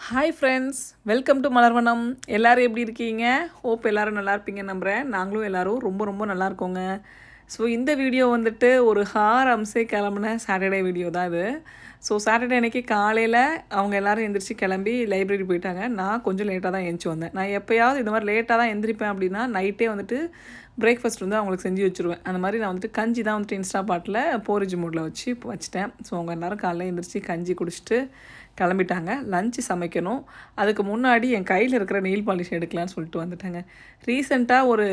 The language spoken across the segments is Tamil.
Hi friends, welcome to Malarvanam. எல்லோரும் எப்படி இருக்கீங்க? ஹோப் எல்லோரும் நல்லா இருப்பீங்கன்னு நம்புகிறேன். நாங்களும் எல்லோரும் ரொம்ப ரொம்ப நல்லா இருக்கோங்க. ஸோ இந்த வீடியோ வந்துட்டு ஒரு ஹார் அம்சே கிளம்புன சாட்டர்டே வீடியோ தான் இது. ஸோ சாட்டர்டே அன்றைக்கி காலையில் அவங்க எல்லோரும் எந்திரிச்சு கிளம்பி லைப்ரரி போயிட்டாங்க. நான் கொஞ்சம் லேட்டாக தான் எழுந்துச்சி வந்தேன். நான் எப்போயாவது இந்த மாதிரி லேட்டாக தான் எந்திரிப்பேன் அப்படின்னா நைட்டே வந்துட்டு பிரேக்ஃபாஸ்ட் வந்து அவங்களுக்கு செஞ்சு வச்சுருவேன். அந்த மாதிரி நான் வந்துட்டு கஞ்சி தான் வந்துட்டு இன்ஸ்டா பாட்டில் போரிஜ் மூடில் வச்சுட்டேன். ஸோ அவங்க எல்லோரும் காலையில் எந்திரிச்சு கஞ்சி குடிச்சிட்டு கிளம்பிட்டாங்க. லஞ்சு சமைக்கணும். அதுக்கு முன்னாடி என் கையில் இருக்கிற நெயில் பாலிஷ் எடுக்கலான்னு சொல்லிட்டு வந்துட்டாங்க. ரீசெண்டாக ஒரு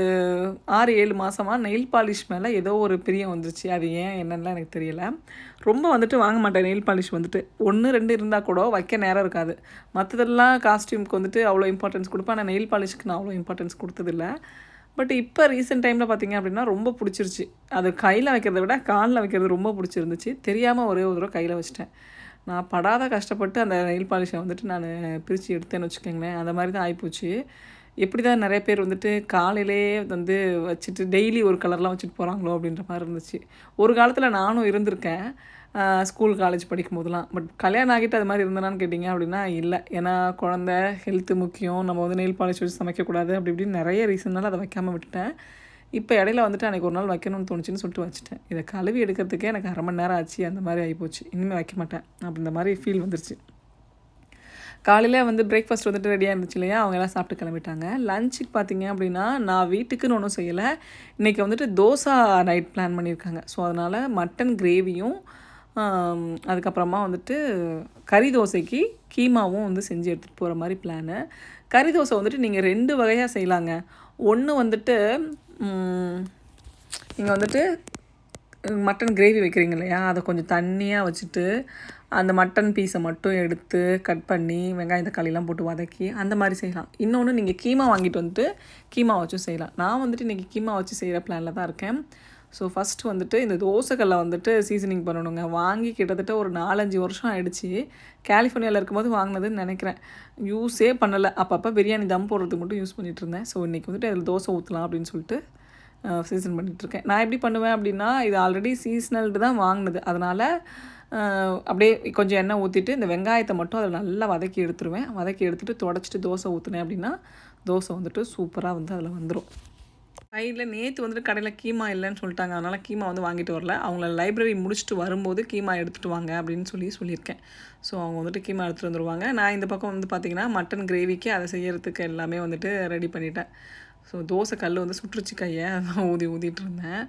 6-7 மாதமாக நெயில் பாலிஷ் மேலே ஏதோ ஒரு பிரியம் வந்துருச்சு. அது ஏன் என்னென்னலாம் எனக்கு தெரியல. ரொம்ப வந்துட்டு வாங்க மாட்டேன் நெயில் பாலிஷ் வந்துட்டு. 1, 2 இருந்தால் கூட வைக்க நேரம் இருக்காது. மற்றதெல்லாம் காஸ்டியூமுக்கு வந்துட்டு அவ்வளோ இம்பார்ட்டன்ஸ் கொடுப்பேன். ஆனால் நெயில் பாலிஷ்க்கு நான் அவ்வளோ இம்பார்ட்டன்ஸ் கொடுத்ததில்ல. பட் இப்போ ரீசெண்ட் டைமில் பார்த்திங்க அப்படின்னா ரொம்ப பிடிச்சிருச்சு. அது கையில் வைக்கிறத விட காலில் வைக்கிறது ரொம்ப பிடிச்சிருந்துச்சு. தெரியாமல் ஒரே ஒரு தடவை கையில் வச்சிட்டேன். நான் படாத கஷ்டப்பட்டு அந்த நெயில் பாலிஷை வந்துட்டு நான் பிரித்து எடுத்தேன்னு வச்சுக்கோங்களேன். அந்த மாதிரி தான் ஆகிப்போச்சு. எப்படி தான் நிறைய பேர் வந்துட்டு காலையிலே வந்து வச்சுட்டு டெய்லி ஒரு கலர்லாம் வச்சுட்டு போகிறாங்களோ அப்படின்ற மாதிரி இருந்துச்சு. ஒரு காலத்தில் நானும் இருந்திருக்கேன், ஸ்கூல் காலேஜ் படிக்கும் போதெல்லாம். பட் கல்யாணம் ஆகிட்டு அது மாதிரி இருந்தேனான்னு கேட்டிங்க அப்படின்னா இல்லை. ஏன்னா குழந்த ஹெல்த்து முக்கியம், நம்ம வந்து நெயில் பாலிஷ் வச்சு சமைக்கக்கூடாது அப்படி இப்படின்னு நிறைய ரீசன்னால அதை வைக்காமல் விட்டுட்டேன். இப்போ இடையில வந்துட்டு அன்றைக்கி ஒரு நாள் வைக்கணும்னு தோணுச்சுன்னு சொல்லிட்டு வச்சுட்டேன். இதை கழுவி எடுக்கிறதுக்கே எனக்கு 1/2 மணி நேரம் ஆச்சு. அந்த மாதிரி ஆகிப்போச்சு. இனிமேல் வைக்க மாட்டேன் அப்படின்ற மாதிரி ஃபீல் வந்துருச்சு. காலையில் வந்து பிரேக்ஃபாஸ்ட் வந்துட்டு ரெடியாக இருந்துச்சு இல்லையா, அவங்க எல்லாம் சாப்பிட்டு கிளம்பிட்டாங்க. லஞ்சுக்கு பார்த்தீங்க அப்படின்னா நான் வீட்டுக்குன்னு ஒன்றும் செய்யலை. இன்றைக்கி வந்துட்டு தோசை நைட் பிளான் பண்ணியிருக்காங்க. ஸோ அதனால் மட்டன் கிரேவியும் அதுக்கப்புறமா வந்துட்டு கறி தோசைக்கு கீமாவும் வந்து செஞ்சு எடுத்துகிட்டு போகிற மாதிரி பிளானு. கறி தோசை வந்துட்டு நீங்கள் 2 வகையாக செய்யலாங்க. ஒன்று வந்துட்டு நீங்கள் வந்துட்டு மட்டன் கிரேவி வைக்கிறீங்க இல்லையா, அதை கொஞ்சம் தண்ணியாக வச்சுட்டு அந்த மட்டன் பீஸை மட்டும் எடுத்து கட் பண்ணி வெங்காயம் தக்காளிலாம் போட்டு வதக்கி அந்த மாதிரி செய்யலாம். இன்னொன்று நீங்கள் கீமா வாங்கிட்டு வந்துட்டு கீமா வச்சும் செய்யலாம். நான் வந்துட்டு இன்றைக்கி கீமா வச்சு செய்கிற பிளானில் தான் இருக்கேன். ஸோ ஃபஸ்ட்டு வந்துட்டு இந்த தோசைக்கல்லை வந்துட்டு சீசனிங் பண்ணணுங்க. வாங்கி கிட்டத்தட்ட ஒரு 4-5 வருஷம் ஆகிடுச்சி. கலிஃபோர்னியாவில் இருக்கும்போது வாங்கினதுன்னு நினைக்கிறேன். யூஸே பண்ணலை. அப்பப்போ பிரியாணி தம் போடுறதுக்கு மட்டும் யூஸ் பண்ணிகிட்டு இருந்தேன். ஸோ இன்றைக்கி வந்துட்டு அதில் தோசை ஊற்றலாம் அப்படின்னு சொல்லிட்டு சீசன் பண்ணிகிட்ருக்கேன். நான் எப்படி பண்ணுவேன் அப்படின்னா, இது ஆல்ரெடி சீசனல்ட்டு தான் வாங்கினது. அதனால் அப்படியே கொஞ்சம் எண்ணெய் ஊற்றிட்டு இந்த வெங்காயத்தை மட்டும் அதில் நல்லா வதக்கி எடுத்துருவேன். வதக்கி எடுத்துகிட்டு தொடச்சிட்டு தோசை ஊற்றினேன் அப்படின்னா தோசை வந்துட்டு சூப்பராக வந்து அதில் வந்துடும். சைடில் நேற்று வந்துட்டு கடையில் கீமா இல்லைன்னு சொல்லிட்டாங்க. அதனால் கீமா வந்து வாங்கிட்டு வரல. அவங்கள லைப்ரரி முடிச்சுட்டு வரும்போது கீமா எடுத்துகிட்டு வாங்க அப்படின்னு சொல்லியிருக்கேன். ஸோ அவங்க வந்துட்டு கீமா எடுத்துகிட்டு வந்துடுவாங்க. நான் இந்த பக்கம் வந்து பார்த்திங்கன்னா மட்டன் கிரேவிக்கு அதை செய்கிறதுக்கு எல்லாமே வந்துட்டு ரெடி பண்ணிட்டேன். ஸோ தோசை கல் வந்து சுற்றுச்சு கையை, அதான் ஊதிட்டு இருந்தேன்.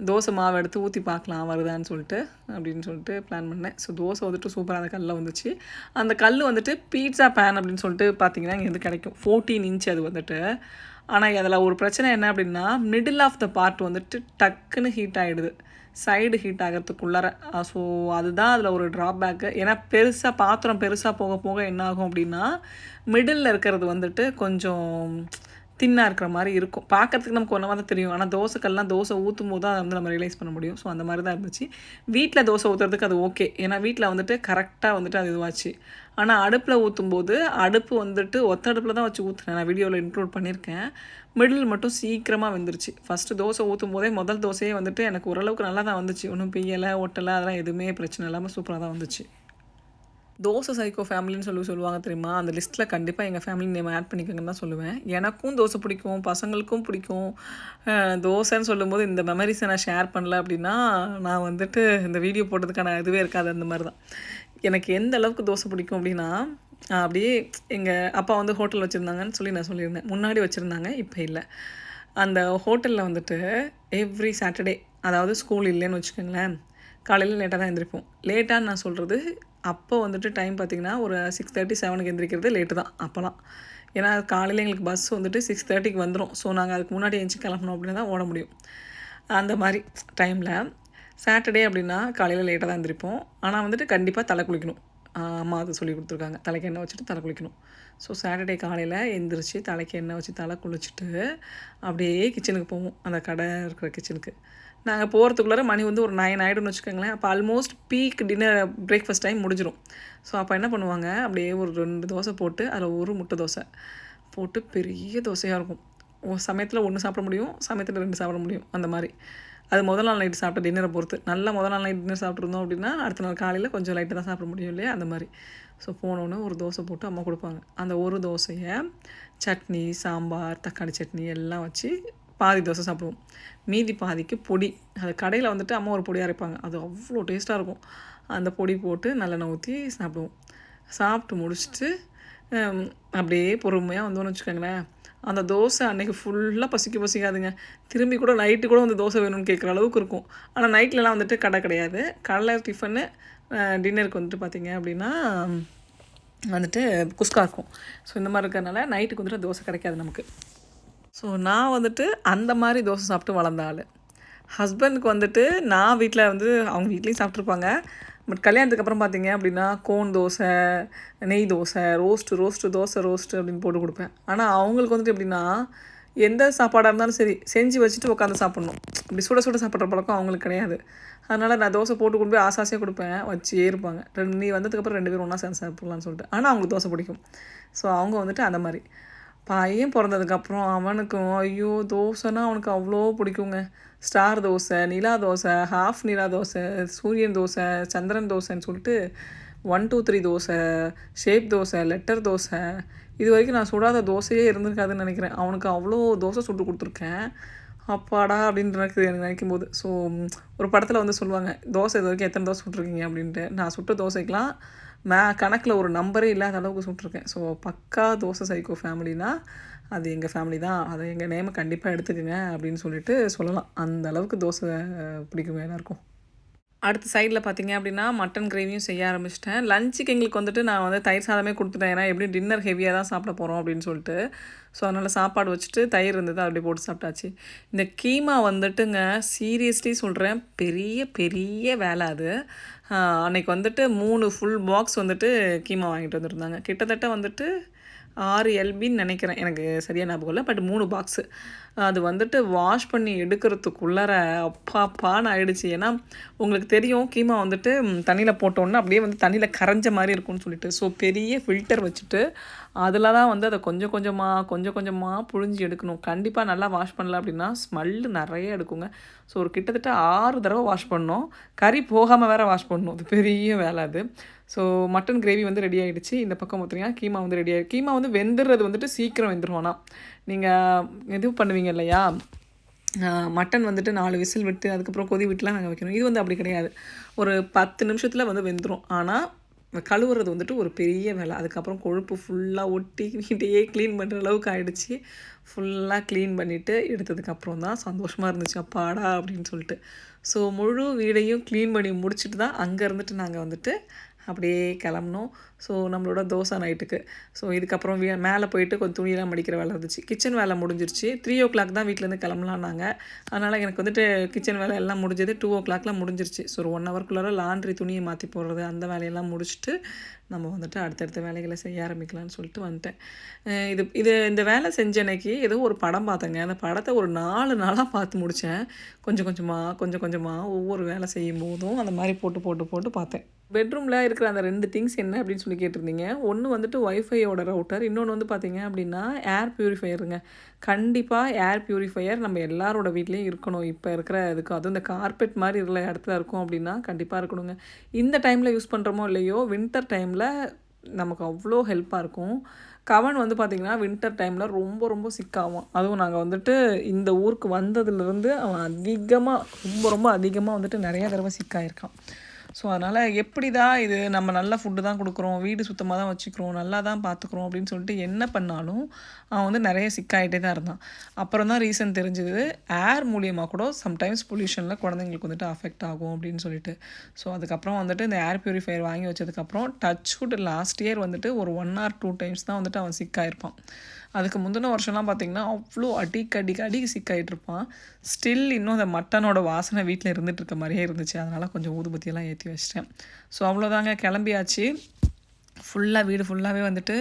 தோசை மாவு எடுத்து ஊற்றி பார்க்கலாம் வருதான்னு சொல்லிட்டு அப்படின்னு சொல்லிட்டு பிளான் பண்ணேன். ஸோ தோசை வந்துட்டு சூப்பராக அந்த கல்லில் வந்துச்சு. அந்த கல் வந்துட்டு பீட்சா பேன் அப்படின்னு சொல்லிட்டு பார்த்திங்கன்னா இங்கே வந்து கிடைக்கும். 14 இன்ச் அது வந்துட்டு. ஆனால் அதில் ஒரு பிரச்சனை என்ன அப்படின்னா, மிடில் ஆஃப் த பார்ட் வந்துட்டு டக்குன்னு ஹீட் ஆகிடுது, சைடு ஹீட் ஆகிறதுக்குள்ளார. ஸோ அதுதான் அதில் ஒரு ட்ராபேக்கு. ஏன்னா பாத்திரம் பெருசாக போக போக என்ன ஆகும் அப்படின்னா, மிடில் இருக்கிறது வந்துட்டு கொஞ்சம் தின்னாக இருக்கிற மாதிரி இருக்கும். பார்க்குறதுக்கு நமக்கு ஒன்றா தான் தெரியும். ஆனால் தோசைக்கல்லாம் தோசை ஊற்றும் போது தான் அதை வந்து நம்ம ரியலைஸ் பண்ண முடியும். ஸோ அந்த மாதிரி தான் இருந்துச்சு. வீட்டில் தோசை ஊற்றுறதுக்கு அது ஓகே. ஏன்னா வீட்டில் வந்துட்டு கரெக்டாக வந்துட்டு அது இதுவாச்சு. ஆனால் அடுப்பில் ஊற்றும்போது அடுப்பு வந்துட்டு ஒத்த அடுப்பில் தான் வச்சு ஊற்றுனேன். நான் வீடியோவில் இன்க்ளூட் பண்ணியிருக்கேன். மிடில் மட்டும் சீக்கிரமாக வெந்துருச்சு. ஃபஸ்ட்டு தோசை ஊற்றும் போதே முதல் தோசையே வந்துட்டு எனக்கு ஓரளவுக்கு நல்லா தான் வந்துச்சு. ஒன்றும் பிய்யலை ஒட்டலை அதெல்லாம் எதுவுமே பிரச்சனை இல்லாமல் சூப்பராக தான் வந்துச்சு. தோசை சைக்கோ ஃபேமிலின்னு சொல்லுவாங்க தெரியுமா, அந்த லிஸ்ட்டில் கண்டிப்பாக எங்கள் ஃபேமிலி நேம் ஆட் பண்ணிக்கோங்கன்னு தான் சொல்லுவேன். எனக்கும் தோசை பிடிக்கும், பசங்களுக்கும் பிடிக்கும். தோசைன்னு சொல்லும்போது இந்த மெமரிஸை நான் ஷேர் பண்ணல அப்படின்னா நான் வந்துட்டு இந்த வீடியோ போட்டதுக்கான இதுவே இருக்காது. அந்த மாதிரி தான் எனக்கு எந்த அளவுக்கு தோசை பிடிக்கும் அப்படின்னா, அப்படியே எங்கள் அப்பா வந்து ஹோட்டல் வச்சுருந்தாங்கன்னு சொல்லி நான் சொல்லியிருந்தேன். முன்னாடி வச்சுருந்தாங்க, இப்போ இல்லை. அந்த ஹோட்டலில் வந்துட்டு எவ்ரி சாட்டர்டே, அதாவது ஸ்கூல் இல்லைன்னு வச்சுக்கோங்களேன், காலையில் லேட்டாக தான் எழுந்திரிப்போம். லேட்டான்னு நான் சொல்கிறது அப்போ வந்துட்டு டைம் பார்த்திங்கன்னா ஒரு 6:30 7க்கு எந்திரிக்கிறது லேட்டு தான் அப்போலாம். ஏன்னா காலையில் எங்களுக்கு பஸ் வந்துட்டு 6:30க்கு வந்துடும். ஸோ நாங்கள் அதுக்கு முன்னாடி எழுந்துச்சி கிளம்பணும் அப்படின்னு தான் ஓட முடியும். அந்த மாதிரி டைமில் சாட்டர்டே அப்படின்னா காலையில் லேட்டாக தான் எந்திரிப்போம். ஆனால் வந்துட்டு கண்டிப்பாக தலை குளிக்கணும். அம்மா அது சொல்லி கொடுத்துருக்காங்க, தலைக்கு எண்ணெய் வச்சுட்டு தலை குளிக்கணும். ஸோ சாட்டர்டே காலையில் எந்திரிச்சு தலைக்கு எண்ணெய் வச்சு தலை குளிச்சுட்டு அப்படியே கிச்சனுக்கு போவோம். அந்த கடை இருக்கிற கிச்சனுக்கு நாங்கள் போகிறதுக்குள்ளார மணி வந்து ஒரு 9 ஆகிடும்னு வச்சுக்கோங்களேன். அப்போ almost peak dinner breakfast time முடிஞ்சிடும். ஸோ அப்போ என்ன பண்ணுவாங்க, அப்படியே ஒரு 2 தோசை போட்டு அதில் ஒரு முட்டை தோசை போட்டு பெரிய தோசையாக இருக்கும். சமயத்தில் 1 சாப்பிட முடியும், சமயத்தில் 2 சாப்பிட முடியும். அந்த மாதிரி அது முதல் நாள் நைட்டு சாப்பிட்ட டின்னரை பொறுத்து. நல்லா முதல் நாள் நைட் டின்னர் சாப்பிட்ருந்தோம் அப்படின்னா அடுத்த நாள் காலையில் கொஞ்சம் லைட்டாக தான் சாப்பிட முடியும் இல்லையா, அந்த மாதிரி. ஸோ போனோன்னே ஒரு தோசை போட்டு அம்மா கொடுப்பாங்க. அந்த ஒரு தோசையை சட்னி, சாம்பார், தக்காளி சட்னி எல்லாம் வச்சு பாதி தோசை சாப்பிடுவோம். மீதி பாதிக்கு பொடி, அது கடையில் வந்துட்டு அம்மா ஒரு பொடி அரைப்பாங்க, அது அவ்வளோ டேஸ்ட்டாக இருக்கும். அந்த பொடி போட்டு நல்லெண்ணெய் ஊற்றி சாப்பிடுவோம். சாப்பிட்டு முடிச்சுட்டு அப்படியே பொறுமையாக வந்தோன்னு வச்சுக்கோங்களேன், அந்த தோசை அன்றைக்கி ஃபுல்லாக பசிக்காதுங்க. திரும்பி கூட நைட்டு கூட வந்து தோசை வேணும்னு கேட்குற அளவுக்கு இருக்கும். ஆனால் நைட்லலாம் வந்துட்டு கடை கிடையாது. காலைல டிஃபனு, டின்னருக்கு வந்துட்டு பார்த்திங்க அப்படின்னா வந்துட்டு குஸ்கா இருக்கும். ஸோ இந்த மாதிரி இருக்கிறதுனால நைட்டுக்கு வந்துட்டு தோசை கிடைக்காது நமக்கு. ஸோ நான் வந்துட்டு அந்த மாதிரி தோசை சாப்பிட்டு வளர்ந்த ஆள். ஹஸ்பண்டுக்கு வந்துட்டு நான் வீட்டில் வந்து அவங்க வீட்லேயும் சாப்பிட்ருப்பாங்க. பட் கல்யாணத்துக்கு அப்புறம் பார்த்திங்க அப்படின்னா கோன் தோசை, நெய் தோசை, ரோஸ்ட்டு தோசை அப்படின்னு போட்டு கொடுப்பேன். ஆனால் அவங்களுக்கு வந்துட்டு எப்படின்னா எந்த சாப்பாடாக இருந்தாலும் சரி செஞ்சு வச்சுட்டு உட்காந்து சாப்பிட்ணும். இப்படி சுட சாப்பிட்ற பழக்கம் அவங்களுக்கு கிடையாது. அதனால் நான் தோசை போட்டு கொண்டு போய் ஆசாசியாக கொடுப்பேன், வச்சே இருப்பாங்க. நீ வந்ததுக்கப்புறம் 2 பேரும் ஒன்றா சேர்ந்து சாப்பிட்லான்னு சொல்லிட்டு. ஆனால் அவங்களுக்கு தோசை பிடிக்கும். ஸோ அவங்க வந்துட்டு அந்த மாதிரி. பையன் பிறந்ததுக்கப்புறம் அவனுக்கும் ஐயோ தோசைன்னா அவனுக்கு அவ்வளோ பிடிக்குங்க. ஸ்டார் தோசை, நிலா தோசை, ஹாஃப் நிலா தோசை, சூரியன் தோசை, சந்திரன் தோசைன்னு சொல்லிட்டு 1, 2, 3 தோசை, ஷேப் தோசை, லெட்டர் தோசை, இது வரைக்கும் நான் சுடாத தோசையே இருந்திருக்காதுன்னு நினைக்கிறேன். அவனுக்கு அவ்வளோ தோசை சுட்டு கொடுத்துருக்கேன். அப்பாடா அப்படின்னு எனக்கு நினைக்கும் போது. ஸோ ஒரு படத்தில் வந்து சொல்லுவாங்க, தோசை இது வரைக்கும் எத்தனை தோசை சுட்ருக்கீங்க அப்படின்ட்டு. நான் சுட்ட தோசைக்கெலாம் கணக்கில் ஒரு நம்பரே இல்லாத அளவுக்கு சுட்டிருக்கேன். ஸோ பக்கா தோசை சைக்கோ ஃபேமிலினா அது எங்கள் ஃபேமிலி தான், அதை எங்கள் நேமை கண்டிப்பாக எடுத்துக்கோங்க அப்படின்னு சொல்லிட்டு சொல்லலாம். அந்த அளவுக்கு தோசை பிடிக்குங்க எல்லாருக்கும். அடுத்த சைடில் பார்த்திங்க அப்படின்னா மட்டன் கிரேவியும் செய்ய ஆரம்பிச்சிட்டேன். லஞ்சுக்கு எங்களுக்கு வந்துட்டு நான் வந்து தயிர் சாதமே கொடுத்துட்டேன். ஏன்னா எப்படி டின்னர் ஹெவியாக தான் சாப்பிட போகிறோம் அப்படின்னு சொல்லிட்டு. ஸோ அதனால் சாப்பாடு வச்சுட்டு தயிர் இருந்தது, அப்படி போட்டு சாப்பிட்டாச்சு. இந்த கீமா வந்துட்டுங்க சீரியஸ்லி சொல்கிறேன், பெரிய வேலை அது. அன்றைக்கி வந்துட்டு 3 ஃபுல் பாக்ஸ் வந்துட்டு கீமா வாங்கிட்டு வந்துருந்தாங்க. கிட்டத்தட்ட வந்துட்டு 6 எல்பின்னு நினைக்கிறேன், எனக்கு சரியாக ஞாபகம் இல்லை. பட் 3 பாக்ஸு அது வந்துட்டு வாஷ் பண்ணி எடுக்கிறதுக்குள்ளார அப்பான்னு ஆகிடுச்சு. ஏன்னா உங்களுக்கு தெரியும் கீமா வந்துட்டு தண்ணியில் போட்டோன்னா அப்படியே வந்து தண்ணியில் கரைஞ்ச மாதிரி இருக்கும்னு சொல்லிட்டு. ஸோ பெரிய ஃபில்டர் வச்சுட்டு அதில் தான் வந்து அதை கொஞ்சம் கொஞ்சமாக புழிஞ்சு எடுக்கணும். கண்டிப்பாக நல்லா வாஷ் பண்ணல அப்படின்னா ஸ்மெல்லு நிறைய எடுக்குங்க. ஸோ ஒரு கிட்டத்தட்ட 6 தடவை வாஷ் பண்ணோம். கறி போகாமல் வேறு வாஷ் பண்ணணும். அது பெரிய வேலை அது. ஸோ மட்டன் கிரேவி வந்து ரெடி ஆகிடுச்சு. இந்த பக்கம் பார்த்திங்கன்னா கீமா வந்து ரெடி ஆகிடுச்சு. கீமா வந்து வெந்துடுறது வந்துட்டு சீக்கிரம் வெந்துடும். ஆனால் நீங்கள் இது பண்ணுவீங்க இல்லையா, மட்டன் வந்துட்டு 4 விசில் விட்டு அதுக்கப்புறம் கொதி விட்டுலாம் நாங்கள் வைக்கணும். இது வந்து அப்படி கிடையாது, ஒரு 10 நிமிஷத்தில் வந்து வெந்துடும். ஆனால் கழுவுறது வந்துட்டு ஒரு பெரிய வேலை. அதுக்கப்புறம் கொழுப்பு ஃபுல்லாக ஒட்டி வீட்டையே க்ளீன் பண்ணுற அளவுக்கு ஆகிடுச்சி. ஃபுல்லாக க்ளீன் பண்ணிவிட்டு எடுத்ததுக்கப்புறம் தான் சந்தோஷமாக இருந்துச்சு, அப்பாடா அப்படின்னு சொல்லிட்டு. ஸோ முழு வீடையும் க்ளீன் பண்ணி முடிச்சுட்டு தான் அங்கே இருந்துட்டு நாங்கள் வந்துட்டு அப்படியே கிளம்புனோம். ஸோ நம்மளோட தோசை நைட்டுக்கு. ஸோ இதுக்கப்புறம் மேலே போயிட்டு கொஞ்சம் துணியெல்லாம் மடிக்கிற வேலை இருந்துச்சு. கிச்சன் வேலை முடிஞ்சிருச்சு. 3 o'clock தான் வீட்டிலேருந்து கிளம்பலான்னாங்க. அதனால் எனக்கு வந்துட்டு கிச்சன் வேலை எல்லாம் முடிஞ்சது 2 o'clockலாம் முடிஞ்சிருச்சு. ஸோ ஒரு 1 hourக்குள்ளார லாண்ட்ரி துணியை மாற்றி போடுறது அந்த வேலையெல்லாம் முடிச்சுட்டு நம்ம வந்துட்டு அடுத்தடுத்த வேலைகளை செய்ய ஆரம்பிக்கலாம்னு சொல்லிட்டு வந்துட்டேன். இந்த வேலை செஞ்ச அன்னைக்கு ஏதோ ஒரு படம் பார்த்தேங்க. அந்த படத்தை ஒரு 4 நாளாக பார்த்து முடித்தேன். கொஞ்சம் கொஞ்சமாக ஒவ்வொரு வேலை செய்யும் போதும் அந்த மாதிரி போட்டு பார்த்தேன். பெட்ரூமில் இருக்கிற அந்த 2 திங்ஸ் என்ன அப்படின்னு சொல்லி கேட்டிருந்தீங்க. ஒன்று வந்துட்டு ஒய்ஃபையோட ரவுட்டர், இன்னொன்று வந்து பார்த்திங்க அப்படின்னா ஏர் ப்யூரிஃபையருங்க. கண்டிப்பாக ஏர் ப்யூரிஃபையர் நம்ம எல்லாரோட வீட்லேயும் இருக்கணும். இப்போ இருக்கிற இதுக்கு அதுவும் இந்த கார்பெட் மாதிரி உள்ள இடத்துல இருக்கும் அப்படின்னா கண்டிப்பாக இருக்கணுங்க. இந்த டைமில் யூஸ் பண்ணுறோமோ இல்லையோ, வின்டர் டைமில் நமக்கு அவ்வளோ ஹெல்ப்பாக இருக்கும். கவன் வந்து பார்த்திங்கன்னா வின்டர் டைமில் ரொம்ப சிக்காகும். அதுவும் நாங்கள் வந்துட்டு இந்த ஊருக்கு வந்ததுலேருந்து அவன் ரொம்ப அதிகமாக வந்துட்டு நிறையா தடவை சிக்காயிருக்கான். ஸோ அதனால் எப்படி தான் இது நம்ம நல்ல ஃபுட்டு தான் கொடுக்குறோம், வீடு சுத்தமாக தான் வச்சுக்கிறோம், நல்லா தான் பார்த்துக்குறோம் அப்படின்னு சொல்லிட்டு என்ன பண்ணாலும் அவன் வந்து நிறைய சிக்காயிட்டே தான் இருந்தான். அப்புறம் தான் ரீசன் தெரிஞ்சுது, ஏர் மூலியமாக கூட சம்டைம்ஸ் பொல்யூஷனில் குழந்தைங்களுக்கு வந்துட்டு அஃபெக்ட் ஆகும் அப்படின்னு சொல்லிட்டு. ஸோ அதுக்கப்புறம் வந்துட்டு இந்த ஏர் ப்யூரிஃபையர் வாங்கி வச்சதுக்கப்புறம் டச்வுட் லாஸ்ட் இயர் வந்துட்டு ஒரு 1 or 2 times தான் வந்துட்டு அவன் சிக்காயிருப்பான். அதுக்கு முந்தின வருஷம்லாம் பார்த்திங்கன்னா அவ்வளோ அடிக்கடி சிக்காயிட்ருப்பான். ஸ்டில் இன்னும் அந்த மட்டனோட வாசனை வீட்டில் இருந்துகிட்டு இருக்க மாதிரியே இருந்துச்சு. அதனால் கொஞ்சம் ஊதுபத்தியெல்லாம் ஏற்றி வச்சிட்டேன். ஸோ அவ்வளோதாங்க, கிளம்பியாச்சு. வீடு ஃபுல்லாகவே வந்துட்டு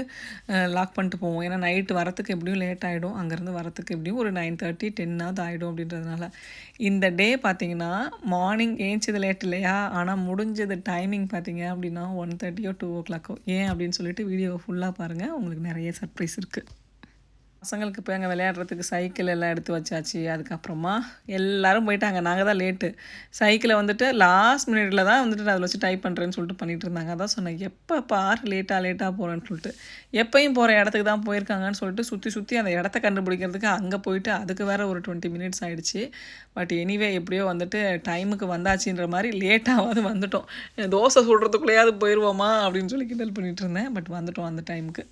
லாக் பண்ணிட்டு போவோம். ஏன்னா நைட்டு வரத்துக்கு எப்படியும் லேட் ஆகிடும். அங்கேருந்து வரத்துக்கு எப்படியும் ஒரு 9:30 10 ஆகிடும் அப்படின்றதுனால. இந்த டே பார்த்திங்கன்னா மார்னிங் ஏஞ்சது லேட் இல்லையா, ஆனால் முடிஞ்சது டைமிங் பார்த்திங்க அப்படின்னா 1:30 or 2 o'clock. ஏன் அப்படின்னு சொல்லிட்டு வீடியோவை ஃபுல்லாக பாருங்கள், உங்களுக்கு நிறைய சர்ப்ரைஸ் இருக்குது. பசங்களுக்கு போய் அங்கே விளையாடுறதுக்கு சைக்கிள் எல்லாம் எடுத்து வச்சாச்சு. அதுக்கப்புறமா எல்லோரும் போயிட்டாங்க. நாங்கள் தான் லேட்டு. சைக்கிளை வந்துட்டு லாஸ்ட் மினிட்ல தான் வந்துட்டு நான் அதில் வச்சு டைப் பண்ணுறேன்னு சொல்லிட்டு பண்ணிகிட்டு இருந்தாங்க. அதான் சொன்னேன், எப்போ பாரு லேட்டாக போகிறேன்னு சொல்லிட்டு. எப்பயும் போகிற இடத்துக்கு தான் போயிருக்காங்கன்னு சொல்லிட்டு சுற்றி சுற்றி அந்த இடத்த கண்டுபிடிக்கிறதுக்கு அங்கே போயிட்டு அதுக்கு வேறு ஒரு 20 மினிட்ஸ் ஆகிடுச்சு. பட் எனிவே எப்படியோ வந்துட்டு டைமுக்கு வந்தாச்சுன்ற மாதிரி லேட்டாவது வந்துட்டோம். தோசை சுடுறதுக்குள்ளேயாவது போயிடுவோமா அப்படின்னு சொல்லி கிண்டல் பண்ணிகிட்டு இருந்தேன். பட் வந்துட்டோம் அந்த டைமுக்கு.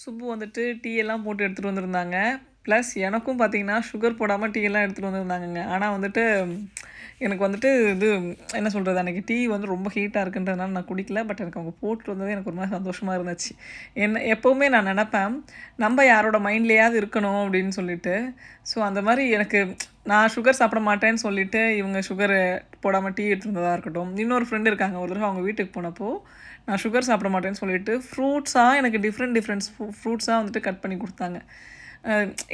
சுப்பு வந்துட்டு டீ எல்லாம் போட்டு எடுத்துகிட்டு வந்திருந்தாங்க. ப்ளஸ் எனக்கும் பார்த்திங்கன்னா சுகர் போடாமல் டீ எல்லாம் எடுத்துகிட்டு வந்திருந்தாங்கங்க. ஆனால் வந்துட்டு எனக்கு வந்துட்டு இது என்ன சொல்கிறது, அன்றைக்கி டீ வந்து ரொம்ப ஹீட்டாக இருக்குன்றதுனால நான் குடிக்கல. பட் எனக்கு அவங்க போட்டு வந்ததே எனக்கு ஒரு மாதிரி சந்தோஷமாக இருந்துச்சு. எப்போவுமே நான் நினப்பேன், நம்ம யாரோட மைண்ட்லேயாவது இருக்கணும் அப்படின்னு சொல்லிட்டு. ஸோ அந்த மாதிரி எனக்கு நான் சுகர் சாப்பிட மாட்டேன்னு சொல்லிவிட்டு இவங்க சுகர் போடாமல் டீ எடுத்துகிட்டு வந்ததாக இருக்கட்டும். இன்னொரு ஃப்ரெண்டு இருக்காங்க, ஒரு தடவை அவங்க வீட்டுக்கு போனப்போ நான் சுகர் சாப்பிட மாட்டேன்னு சொல்லிட்டு ஃப்ரூட்ஸாக எனக்கு டிஃப்ரெண்ட் ஃப்ரூட்ஸாக வந்துட்டு கட் பண்ணி கொடுத்தாங்க.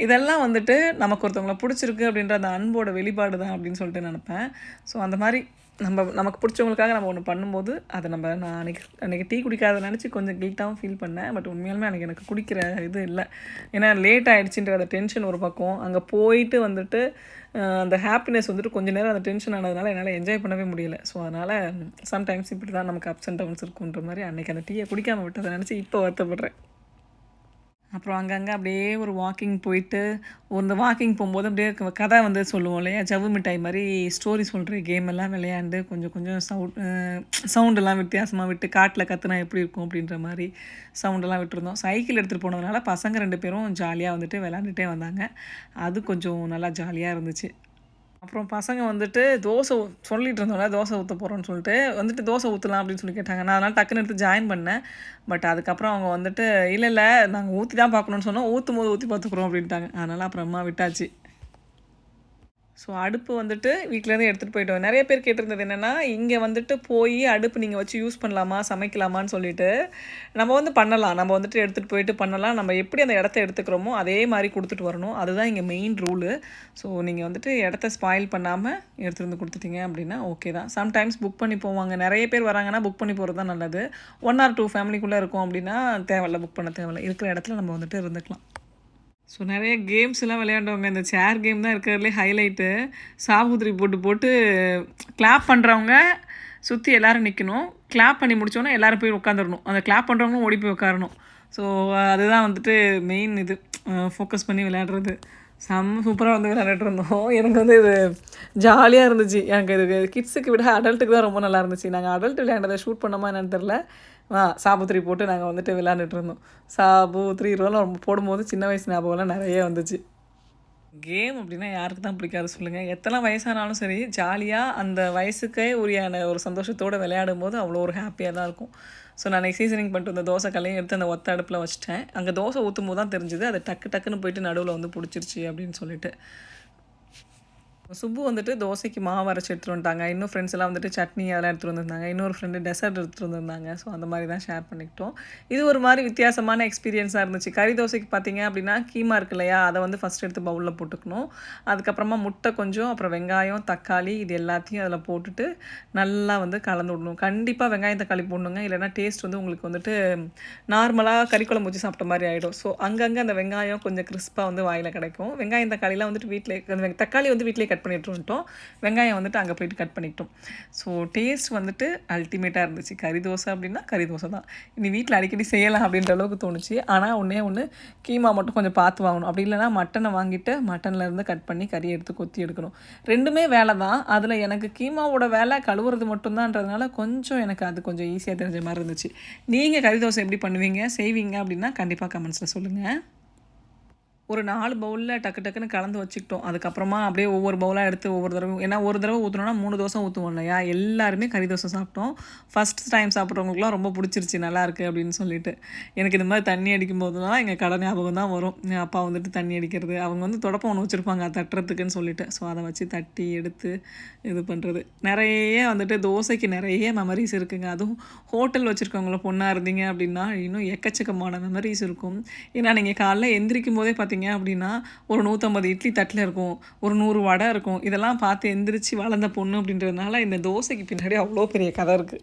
இதெல்லாம் வந்துட்டு நமக்கு ஒருத்தவங்களை பிடிச்சிருக்கு அப்படின்ற அந்த அன்போட வெளிப்பாடு தான் அப்படின்னு சொல்லிட்டு நினப்பேன். ஸோ அந்த மாதிரி நமக்கு பிடிச்சவங்களுக்காக நம்ம ஒன்று பண்ணும்போது அதை நான் அன்றைக்கி டீ குடிக்காத நினச்சி கொஞ்சம் கில்ட்டாகவும் ஃபீல் பண்ணேன். பட் உண்மையாலுமே அன்றைக்கி எனக்கு குடிக்கிற இது இல்லை. ஏன்னா லேட் ஆகிடுச்சின்ற அந்த டென்ஷன் ஒரு பக்கம், அங்கே போயிட்டு வந்துட்டு அந்த ஹாப்பினஸ் வந்துட்டு கொஞ்சம் நேரம் அந்த டென்ஷன் ஆனதுனால என்னால் என்ஜாய் பண்ணவே முடியலை. ஸோ அதனால் சம்டைம்ஸ் இப்படி தான் நமக்கு அப்ஸ் அண்ட் டவுன்ஸ் இருக்குன்ற மாதிரி அன்றைக்கி அந்த டீயை குடிக்காமல் விட்டதை நினச்சி இப்போ வருத்தப்படுறேன். அப்புறம் அங்கங்கே அப்படியே ஒரு வாக்கிங் போயிட்டு அந்த வாக்கிங் போகும்போது அப்படியே கதை வந்து சொல்லுவோம் இல்லையா, ஜவ்வு மிட்டாய் மாதிரி ஸ்டோரி சொல்கிற கேம் எல்லாம் விளையாண்டு கொஞ்சம் சவுண்டெல்லாம் வித்தியாசமாக விட்டு காட்டில் கற்றுனா எப்படி இருக்கும் அப்படின்ற மாதிரி சவுண்டெல்லாம் விட்டுருந்தோம். சைக்கிள் எடுத்துகிட்டு போனதுனால பசங்க 2 பேரும் ஜாலியாக வந்துட்டு விளாண்டுட்டே வந்தாங்க. அது கொஞ்சம் நல்லா ஜாலியாக இருந்துச்சு. அப்புறம் பசங்க வந்துட்டு தோசை சொல்லிட்டு இருந்தோம்ல, தோசை ஊற்ற போகிறோன்னு சொல்லிட்டு வந்துட்டு தோசை ஊற்றலாம் அப்படின்னு சொல்லி கேட்டாங்க. நான் அதனால் டக்குன்னு எடுத்து ஜாயின் பண்ணேன். பட் அதுக்கப்புறம் அவங்க வந்துட்டு இல்லை நாங்கள் ஊற்றி தான் பார்க்கணுன்னு சொன்னோம், ஊற்றும் போது ஊற்றி பார்த்துக்குறோம் அப்படின்ட்டாங்க. அதனால் அப்புறமா விட்டாச்சு. ஸோ அடுப்பு வந்துட்டு வீட்டிலேருந்து எடுத்துகிட்டு போயிட்டோம். நிறைய பேர் கேட்டிருந்தது என்னென்னா, இங்கே வந்துட்டு போய் அடுப்பு நீங்கள் வச்சு யூஸ் பண்ணலாமா, சமைக்கலாமான்னு சொல்லிட்டு. நம்ம வந்து பண்ணலாம், நம்ம வந்துட்டு எடுத்துகிட்டு போயிட்டு பண்ணலாம். நம்ம எப்படி அந்த இடத்த எடுத்துக்கிறோமோ அதே மாதிரி கொடுத்துட்டு வரணும். அதுதான் இங்கே மெயின் ரூலு. ஸோ நீங்கள் வந்துட்டு இடத்த ஸ்பாயில் பண்ணாமல் எடுத்துகிட்டு வந்து கொடுத்துட்டீங்க அப்படின்னா ஓகே தான். சம்டைம்ஸ் புக் பண்ணி போவாங்க. நிறைய பேர் வராங்கன்னா புக் பண்ணி போகிறது தான் நல்லது. 1 or 2 ஃபேமிலிக்குள்ளே இருக்கும் அப்படின்னா தேவையில்ல, புக் பண்ண தேவையில்ல. இருக்கிற இடத்துல நம்ம வந்துட்டு இருந்துக்கலாம். ஸோ நிறைய கேம்ஸ்லாம் விளையாண்டவங்க. இந்த சேர் கேம் தான் இருக்கிறதுலே ஹைலைட்டு. சாபுத்திரி போட்டு கிளாப் பண்ணுறவங்க சுற்றி எல்லோரும் நிற்கணும். கிளாப் பண்ணி முடித்தோன்னே எல்லோரும் போய் உட்காந்துடணும். அந்த கிளாப் பண்ணுறவங்களும் ஓடி போய் உட்காரணும். ஸோ அதுதான் வந்துட்டு மெயின் இது ஃபோக்கஸ் பண்ணி விளையாடுறது. சூப்பராக வந்து விளையாண்டுட்டு இருந்தோம். எனக்கு வந்து இது ஜாலியாக இருந்துச்சு. எனக்கு இது கிட்ஸுக்கு விட அடல்ட்டுக்கு தான் ரொம்ப நல்லா இருந்துச்சு. நாங்கள் அடல்ட் விளையாண்டதை ஷூட் பண்ணோமா என்னன்னு தெரில. சாபுத்திரி போட்டு நாங்கள் வந்துட்டு விளையாண்டுட்டு இருந்தோம். சாபுத்திரி ரோலாம் போடும்போது சின்ன வயசு ஞாபகம்லாம் நிறைய வந்துச்சு. கேம் அப்படின்னா யாருக்கு தான் பிடிக்காது சொல்லுங்கள். எத்தனை வயசானாலும் சரி, ஜாலியாக அந்த வயசுக்கே உரியான ஒரு சந்தோஷத்தோடு விளையாடும் போது அவ்வளோ ஒரு ஹாப்பியாக தான் இருக்கும். ஸோ நான் சீசனிங் பண்ணிட்டு வந்த தோசை கல்லையும் எடுத்து அந்த ஒத்த அடுப்பில் வச்சுட்டேன். அங்கே தோசை ஊற்றும் போது தான் தெரிஞ்சுது அது டக்குன்னு போயிட்டு நடுவில் வந்து பிடிச்சிருச்சு அப்படின்னு சொல்லிட்டு. சுப்பு வந்துட்டு தோசைக்கு மாவு அரைச்சி எடுத்துகிட்டு வந்துட்டாங்க. இன்னும் ஃப்ரெண்ட்ஸ் எல்லாம் வந்துட்டு சட்னி அதெல்லாம் எடுத்துகிட்டு வந்திருந்தாங்க. இன்னொரு ஃப்ரெண்டு டெசர்ட் எடுத்துகிட்டு வந்திருந்தாங்க. ஸோ அந்த மாதிரி தான் ஷேர் பண்ணிக்கிட்டோம். இது ஒரு மாதிரி வித்தியாசமான எக்ஸ்பீரியன்ஸாக இருந்துச்சு. கறி தோசைக்கு பார்த்தீங்க அப்படின்னா கீமா இருக்கு இல்லையா, அதை வந்து ஃபஸ்ட் எடுத்து பவுலில் போட்டுக்கணும். அதுக்கப்புறமா முட்டை கொஞ்சம், அப்புறம் வெங்காயம், தக்காளி இது எல்லாத்தையும் அதில் போட்டுட்டு நல்லா வந்து கலந்து விடணும். கண்டிப்பாக வெங்காயம் தக்காளி போடணுங்க, இல்லைனா டேஸ்ட் வந்து உங்களுக்கு வந்துட்டு நார்மலாக கறி குழம்பு ஊற்றி சாப்பிட்ட மாதிரி ஆகிடும். ஸோ அங்கங்கே அந்த வெங்காயம் கொஞ்சம் கிறிஸ்பாக வந்து வாயில் கிடைக்கும். வெங்காயம் தக்காளிலாம் வந்துட்டு வீட்டிலே, தக்காளி வந்து வீட்டிலே கட் பண்ணிட்டு வந்துட்டோம். வெங்காயம் வந்துட்டு அங்கே போயிட்டு கட் பண்ணிக்கிட்டோம். ஸோ டேஸ்ட் வந்துட்டு அல்டிமேட்டாக இருந்துச்சு. கறி தோசை அப்படின்னா கறி தோசை தான். இனி வீட்டில் அடிக்கடி செய்யலாம் அப்படின்ற அளவுக்கு தோணுச்சு. ஆனால் ஒன்று கீமா மட்டும் கொஞ்சம் பார்த்து வாங்கணும். அப்படி இல்லைனா மட்டனை வாங்கிட்டு மட்டன்லேருந்து கட் பண்ணி கறி எடுத்து கொத்தி எடுக்கணும். ரெண்டுமே வேலை தான். அதில் எனக்கு கீமாவோட வேலை கழுவுறது மட்டும்தான்றதுனால கொஞ்சம் எனக்கு அது கொஞ்சம் ஈஸியாக தெரிஞ்ச மாதிரி இருந்துச்சு. நீங்கள் கறி தோசை எப்படி பண்ணுவீங்க, செய்வீங்க அப்படின்னா கண்டிப்பாக கமெண்ட்ஸில் சொல்லுங்கள். ஒரு 4 பவுலில் டக்குன்னு கலந்து வச்சுக்கிட்டோம். அதுக்கப்புறமா அப்படியே ஒவ்வொரு பவுலாக எடுத்து ஒவ்வொரு தடவை, ஏன்னா ஒரு தடவை ஊற்றணுன்னா 3 தோசை ஊற்றுவோம் இல்லையா, எல்லாருமே கறி தோசை சாப்பிட்டோம். ஃபஸ்ட் டைம் சாப்பிட்றவங்களுக்குலாம் ரொம்ப பிடிச்சிருச்சு, நல்லாயிருக்கு அப்படின்னு சொல்லிட்டு. எனக்கு இந்த மாதிரி தண்ணி அடிக்கும் போதுலாம் எங்கள் கடை ஞாபகம் தான் வரும். என் அப்பா வந்துட்டு தண்ணி அடிக்கிறது, அவங்க வந்து தொடப்பம் ஒன்று வச்சுருப்பாங்க தட்டுறதுக்குன்னு சொல்லிட்டு. ஸோ அதை வச்சு தட்டி எடுத்து இது பண்ணுறது. நிறைய வந்துட்டு தோசைக்கு நிறைய மெமரிஸ் இருக்குங்க. அதுவும் ஹோட்டல் வச்சுருக்கவங்கள பொண்ணாக இருந்தீங்க அப்படின்னா இன்னும் எக்கச்சக்கமான மெமரிஸ் இருக்கும். ஏன்னா நீங்கள் காலைல எந்திரிக்கும் போதே அப்படின்னா ஒரு 150 இட்லி தட்டில் இருக்கும், ஒரு 100 வடை இருக்கும். இதெல்லாம் பார்த்து எந்திரிச்சு வளர்ந்த பொண்ணு அப்படின்றதுனால இந்த தோசைக்கு பின்னாடி அவ்வளோ பெரிய கதை இருக்குது.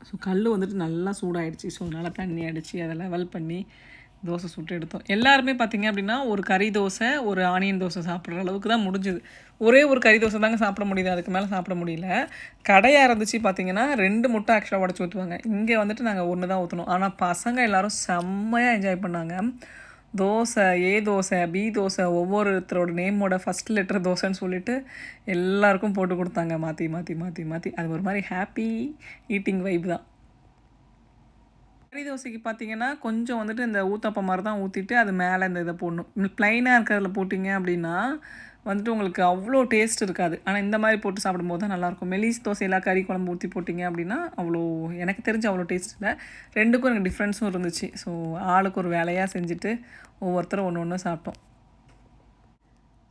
ஸோ கல் வந்துட்டு நல்லா சூடாயிடுச்சு. ஸோ அதனால் தண்ணி அடித்து அதை லெவல் பண்ணி தோசை சுட்டு எடுத்தோம். எல்லாருமே பார்த்தீங்க அப்படின்னா, ஒரு கறி தோசை, ஒரு ஆனியன் தோசை சாப்பிட்ற அளவுக்கு தான் முடிஞ்சுது. ஒரே ஒரு கறி தோசை தாங்க சாப்பிட முடியுது. அதுக்கு மேலே சாப்பிட முடியல. கடையா இருந்துச்சு பார்த்தீங்கன்னா, 2 முட்டை ஆக்சுவலா உடைச்சு ஊத்துவாங்க. இங்க வந்துட்டு நாங்க 1 தான் ஊத்துனோம். ஆனா பசங்க எல்லாரும் செம்மையா என்ஜாய் பண்ணாங்க. தோசை, ஏ தோசை, பி தோசை ஒவ்வொருத்தரோட நேமோட ஃபர்ஸ்ட் லெட்டர் தோசைன்னு சொல்லிட்டு எல்லாருக்கும் போட்டு குடுத்தாங்க. மாத்தி, மாத்தி, மாத்தி, மாத்தி. அது ஒரு மாரி ஹேப்பி ஈட்டிங் வைப் தான். கறி தோசைக்கு பார்த்தீங்கன்னா, கொஞ்சம் வந்துட்டு இந்த ஊத்தப்பம் மாரி தான் ஊத்திட்டு, அது மேலே இந்த இத போடணும். ப்ளைனா இருக்கிறதுல போட்டிங்க அப்படின்னா, வந்துட்டு உங்களுக்கு அவ்வளோ டேஸ்ட் இருக்காது. ஆனா இந்த மாரி போட்டு சாப்பிடும்போது தான் நல்லாயிருக்கும். மெலிஸ் தோசையில கறி குழம்பு ஊத்தி போட்டிங்க அப்படின்னா, அவ்வளோ எனக்கு தெரிஞ்சு அவ்வளோ டேஸ்ட் இல்ல. 2க்கும் எனக்கு டிஃப்ரென்ஸும் இருந்துச்சு. ஸோ ஆளுக்கு ஒரு வேலையா செஞ்சுட்டு, ஒவ்வொருத்தரும் ஒண்ணு ஒண்ணு சாப்பிட்டோம்.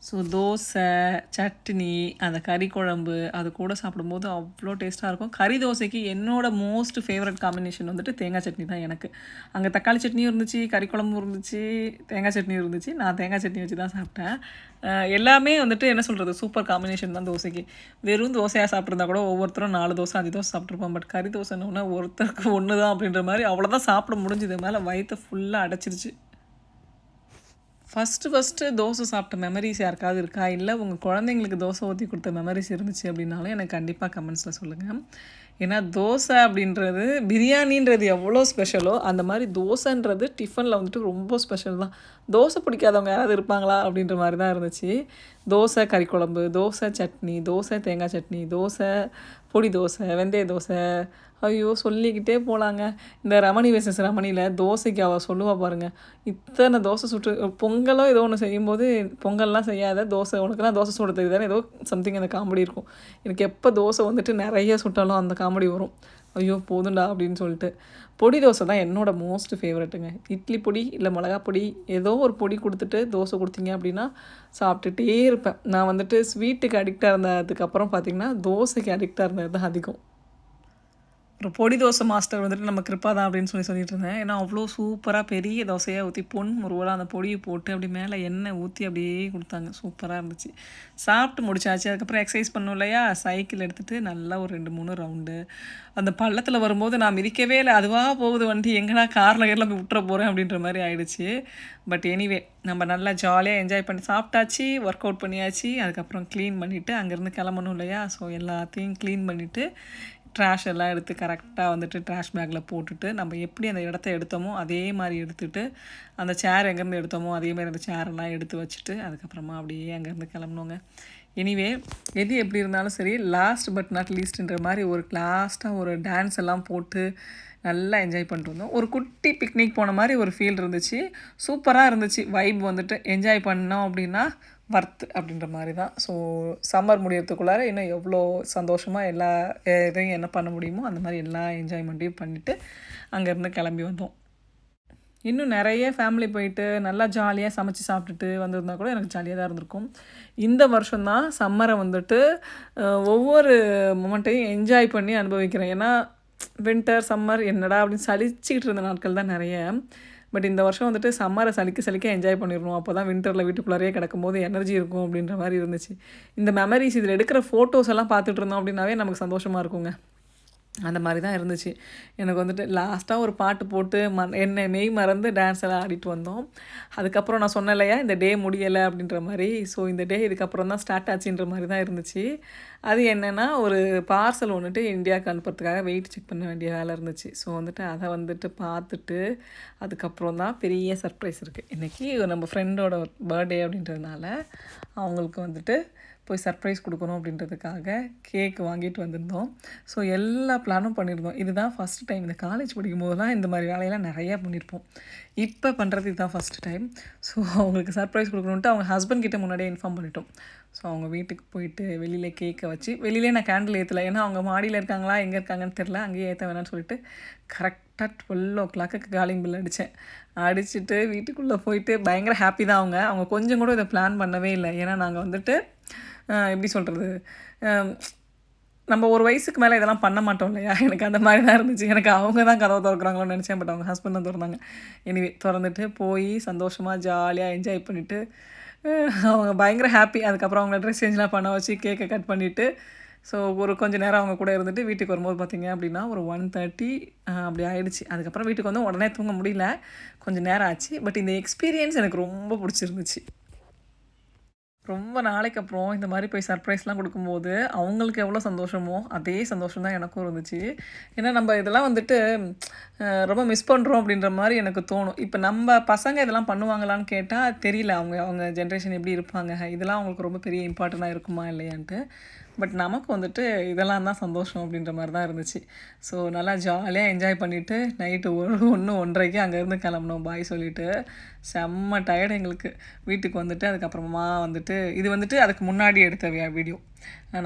ஸோ தோசை, சட்னி, அந்த கறி குழம்பு அது கூட சாப்பிடும்போது அவ்வளோ டேஸ்ட்டாக இருக்கும். கறி தோசைக்கு என்னோட மோஸ்ட் ஃபேவரட் காம்பினேஷன் வந்துட்டு தேங்காய் சட்னி தான் எனக்கு. அங்கே தக்காளி சட்னியும் இருந்துச்சு, கறி குழம்பும் இருந்துச்சு, தேங்காய் சட்னியும் இருந்துச்சு. நான் தேங்காய் சட்னி வச்சு தான் சாப்பிட்டேன். எல்லாமே வந்துட்டு என்ன சொல்கிறது, சூப்பர் காம்பினேஷன் தான் தோசைக்கு. வெறும் தோசையாக சாப்பிட்ருந்தா கூட ஒவ்வொருத்தரும் 4 தோசை 5 தோசை சாப்பிட்ருப்போம். பட் கறி தோசைன்னு ஒருத்தருக்கு 1 தான் அப்படின்ற மாதிரி அவ்வளோதான் சாப்பிட முடிஞ்சுது. மேலே வயிற்றை ஃபுல்லாக அடைச்சிருச்சு. ஃபஸ்ட்டு தோசை சாப்பிட்ட மெமரிஸ் யாருக்காவது இருக்கா? இல்லை உங்கள் குழந்தைங்களுக்கு தோசை ஊற்றி கொடுத்த மெமரிஸ் இருந்துச்சு அப்படின்னாலும் எனக்கு கண்டிப்பாக கமெண்ட்ஸில் சொல்லுங்கள். ஏன்னா தோசை அப்படின்றது பிரியாணின்றது எவ்வளோ ஸ்பெஷலோ அந்த மாதிரி தோசைன்றது டிஃபனில் வந்துட்டு ரொம்ப ஸ்பெஷல் தான். தோசை பிடிக்காதவங்க யாராவது இருப்பாங்களா அப்படின்ற மாதிரி தான் இருந்துச்சு. தோசை கறி குழம்பு, தோசை சட்னி, தோசை தேங்காய் சட்னி, தோசை பொடி தோசை, வெந்தய தோசை, ஐயோ சொல்லிக்கிட்டே போகலாங்க. இந்த ரமணி வெர்சஸ் ரமணியில் தோசைக்கு அவள் சொல்லுவா பாருங்கள், இத்தனை தோசை சுட்டு பொங்கலோ ஏதோ ஒன்று செய்யும்போது, பொங்கல்லாம் செய்யாத தோசை உனக்குலாம் தோசை சுட தெரியுதானே ஏதோ சம்திங் அந்த காமெடி இருக்கும். எனக்கு எப்போ தோசை வந்துட்டு நிறைய சுட்டாலும் அந்த காமெடி வரும். ஐயோ போதுண்டா அப்படின்னு சொல்லிட்டு. பொடி தோசை தான் என்னோட மோஸ்ட் ஃபேவரெட்டுங்க. இட்லி பொடி இல்லை மிளகா பொடி ஏதோ ஒரு பொடி கொடுத்துட்டு தோசை கொடுத்தீங்க அப்படின்னா சாப்பிட்டுட்டே இருப்பேன். நான் வந்துட்டு ஸ்வீட்டுக்கு அடிக்டாக இருந்ததுக்கப்புறம் பார்த்திங்கன்னா தோசைக்கு அடிக்டாக இருந்தது தான் அதிகம். அப்புறம் பொடி தோசை மாஸ்டர் வந்துட்டு நம்ம கிருப்பா தான் அப்படின்னு சொல்லிட்டு இருந்தேன். ஏன்னா அவ்வளோ சூப்பராக பெரிய தோசையாக ஊற்றி முருவலாக அந்த பொடியை போட்டு அப்படி மேலே எண்ணெய் ஊற்றி அப்படியே கொடுத்தாங்க. சூப்பராக இருந்துச்சு. சாப்பிட்டு முடிச்சாச்சு. அதுக்கப்புறம் எக்ஸசைஸ் பண்ணோம் இல்லையா, சைக்கிள் எடுத்துகிட்டு நல்லா ஒரு 2-3 ரவுண்டு. அந்த பள்ளத்தில் வரும்போது நான் மிதிக்கவே இல்லை, அதுவாக போகுது வண்டி, எங்கடா காரில் கேரில் போய் விட்டுற போகிறேன் அப்படின்ற மாதிரி ஆயிடுச்சு. பட் எனிவே நம்ம நல்லா ஜாலியாக என்ஜாய் பண்ணி சாப்பிட்டாச்சு, ஒர்க் அவுட் பண்ணியாச்சு. அதுக்கப்புறம் க்ளீன் பண்ணிவிட்டு அங்கேருந்து கிளம்பணும் இல்லையா, ஸோ எல்லாத்தையும் க்ளீன் பண்ணிவிட்டு ட்ராஷ் எல்லாம் எடுத்து கரெக்டாக வந்துட்டு ட்ராஷ் பேக்கில் போட்டுட்டு நம்ம எப்படி அந்த இடத்த எடுத்தோமோ அதே மாதிரி எடுத்துகிட்டு, அந்த சேர் எங்கேருந்து எடுத்தோமோ அதே மாதிரி அந்த சேரெல்லாம் எடுத்து வச்சுட்டு அதுக்கப்புறமா அப்படியே அங்கேருந்து கிளம்புனோங்க. எனிவே எது எப்படி இருந்தாலும் சரி, லாஸ்ட் பட் நாட் லீஸ்ட்ன்ற மாதிரி ஒரு லாஸ்ட்டாக ஒரு டான்ஸ் எல்லாம் போட்டு நல்லா என்ஜாய் பண்ணிட்டு வந்தோம். ஒரு குட்டி பிக்னிக் போன மாதிரி ஒரு ஃபீல் இருந்துச்சு. சூப்பராக இருந்துச்சு. வைப் வந்துட்டு என்ஜாய் பண்ணோம் அப்படின்னா வர்த்து அப்படின்ற மாதிரி தான். ஸோ சம்மர் முடியறதுக்குள்ளார இன்னும் எவ்வளோ சந்தோஷமாக எல்லா இதையும் என்ன பண்ண முடியுமோ அந்த மாதிரி எல்லா என்ஜாய்மெண்ட்டையும் பண்ணிவிட்டு அங்கேருந்து கிளம்பி வந்தோம். இன்னும் நிறைய ஃபேமிலி போயிட்டு நல்லா ஜாலியாக சமைச்சு சாப்பிட்டுட்டு வந்திருந்தா கூட எனக்கு ஜாலியாக தான் இருந்திருக்கும். இந்த வருஷம்தான் சம்மரை வந்துட்டு ஒவ்வொரு மொமெண்ட்டையும் என்ஜாய் பண்ணி அனுபவிக்கிறேன். ஏன்னா வின்டர் சம்மர் என்னடா அப்படின்னு சலிச்சுக்கிட்டு இருந்த நாட்கள் தான் நிறைய. பட் இந்த வருஷம் வந்துட்டு சம்மரை சலிக்க என்ஜாய் பண்ணிடணும். அப்போ தான் வின்டரில் வீட்டுக்குள்ளாரையே கிடக்கும்போது எனர்ஜி இருக்கும் அப்படின்ற மாதிரி இருந்துச்சு. இந்த மெமரிஸ் இதில் எடுக்கிற ஃபோட்டோஸ் எல்லாம் பார்த்துட்டு இருந்தோம் அப்படின்னாவே நமக்கு சந்தோஷமாக இருக்குங்க. அந்த மாதிரி தான் இருந்துச்சு. எனக்கு வந்துட்டு லாஸ்ட்டாக ஒரு பாட்டு போட்டு என்னை மெய் மறந்து டான்ஸ் எல்லாம் ஆடிட்டு வந்தோம். அதுக்கப்புறம் நான் சொன்னேன் இல்லையா இந்த டே முடியலை அப்படின்ற மாதிரி. ஸோ இந்த டே இதுக்கப்புறம் தான் ஸ்டார்ட் ஆச்சுன்ற மாதிரி தான் இருந்துச்சு. அது என்னென்னா ஒரு பார்சல் வந்துட்டு இந்தியாவுக்கு அனுப்புறதுக்காக வெயிட் செக் பண்ண வேண்டிய வேலை இருந்துச்சு. ஸோ வந்துட்டு அதை வந்துட்டு பார்த்துட்டு அதுக்கப்புறம் தான் பெரிய சர்ப்ரைஸ் இருக்குது. இன்றைக்கி நம்ம ஃப்ரெண்டோட பர்த்டே அப்படின்றதுனால அவங்களுக்கு வந்துட்டு போய் சர்ப்ரைஸ் கொடுக்கணும் அப்படின்றதுக்காக கேக் வாங்கிட்டு வந்திருந்தோம். ஸோ எல்லா பிளானும் பண்ணியிருந்தோம். இதுதான் ஃபஸ்ட் டைம். இந்த காலேஜ் படிக்கும்போது தான் இந்த மாதிரி வேலையெல்லாம் நிறையா பண்ணியிருப்போம். இப்போ பண்ணுறது இதுதான் ஃபஸ்ட்டு டைம். ஸோ அவங்களுக்கு சர்ப்ரைஸ் கொடுக்கணுன்ட்டு அவங்க ஹஸ்பண்ட் கிட்டே முன்னாடியே இன்ஃபார்ம் பண்ணிட்டோம். ஸோ அவங்க வீட்டுக்கு போயிட்டு வெளியில் கேக்கை வச்சு வெளியிலே நான் கேண்டில் ஏற்றலை. ஏன்னா அவங்க மாடியில் இருக்காங்களா எங்கே இருக்காங்கன்னு தெரில, அங்கேயே ஏற்ற வேணான்னு சொல்லிட்டு கரெக்டாக 12 காலிங் பில் அடித்தேன். அடிச்சுட்டு வீட்டுக்குள்ளே போயிட்டு பயங்கர ஹாப்பி தான் அவங்க கொஞ்சம் கூட இதை பிளான் பண்ணவே இல்லை. ஏன்னா நாங்கள் வந்துட்டு எப்படி சொல்கிறது, நம்ம ஒரு வயசுக்கு மேலே இதெல்லாம் பண்ண மாட்டோம் இல்லையா. எனக்கு அந்த மாதிரி தான் இருந்துச்சு. எனக்கு அவங்க தான் கதவை திறக்கிறாங்களோன்னு நினச்சேன். பட் அவங்க ஹஸ்பண்ட் தான் திறந்தாங்க. எனிவே திறந்துட்டு போய் சந்தோஷமாக ஜாலியாக என்ஜாய் பண்ணிவிட்டு அவங்க பயங்கர ஹாப்பி. அதுக்கப்புறம் அவங்கள ட்ரெஸ் சேஞ்ச்லாம் பண்ண வச்சு கேக்கை கட் பண்ணிவிட்டு ஸோ ஒரு கொஞ்சம் நேரம் அவங்க கூட இருந்துட்டு வீட்டுக்கு வரும்போது பார்த்திங்க அப்படின்னா ஒரு 1:30 அப்படி ஆயிடுச்சு. அதுக்கப்புறம் வீட்டுக்கு வந்து உடனே தூங்க முடியல, கொஞ்சம் நேரம் ஆச்சு. பட் இந்த எக்ஸ்பீரியன்ஸ் எனக்கு ரொம்ப பிடிச்சிருந்துச்சு. ரொம்ப நாளைக்கு அப்புறம் இந்த மாதிரி போய் சர்ப்ரைஸ்லாம் கொடுக்கும்போது, அவங்களுக்கு எவ்வளோ சந்தோஷமோ, அதே சந்தோஷம் தான் எனக்கும் இருந்துச்சு. ஏன்னா நம்ம இதெல்லாம் வந்துட்டு ரொம்ப மிஸ் பண்ணுறோம் அப்படின்ற மாரி எனக்கு தோணும். இப்போ நம்ம பசங்க இதெல்லாம் பண்ணுவாங்களான்னு கேட்டா தெரியல. அவங்க அவங்க ஜென்ரேஷன் எப்படி இருப்பாங்க? இதெல்லாம் அவங்களுக்கு ரொம்ப பெரிய இம்பார்ட்டண்ட்டா இருக்குமா இல்லையான்ட்டு. பட் நமக்கு வந்துட்டு இதெல்லாம் தான் சந்தோஷம் அப்படின்ற மாரி தான் இருந்துச்சு. ஸோ நல்லா ஜாலியா என்ஜாய் பண்ணிவிட்டு நைட்டு 1, 1:30க்கு அங்கேருந்து கிளம்புனோம் பாய் சொல்லிவிட்டு. செம்ம டயர்டு எங்களுக்கு. வீட்டுக்கு வந்துட்டு அதுக்கப்புறமா வந்துட்டு இது வந்துட்டு அதுக்கு முன்னாடி எடுத்த வீடியோ.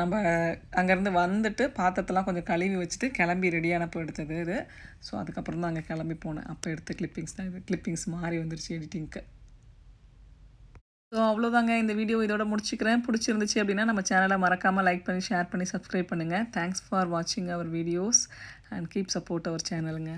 நம்ம அங்கேருந்து வந்துட்டு பாத்திரத்தெல்லாம் கொஞ்சம் கழுவி வச்சுட்டு கிளம்பி ரெடியானப்போ எடுத்தது இது. ஸோ அதுக்கப்புறம் தான் அங்கே கிளம்பி போனேன். அப்போ எடுத்த கிளிப்பிங்ஸ் தான் இது. கிளிப்பிங்ஸ் மாறி வந்துருச்சு எடிட்டிங்க்கு. ஸோ அவ்வளோதாங்க இந்த வீடியோ இதோட முடிச்சுக்கிறேன். பிடிச்சிருந்துச்சு அப்படின்னா நம்ம சேனலை மறக்காமல் லைக் பண்ணி, ஷேர் பண்ணி, சப்ஸ்கிரைப் பண்ணுங்கள். தேங்க்ஸ் ஃபார் வாட்சிங் our videos and keep support our சேனலுங்க.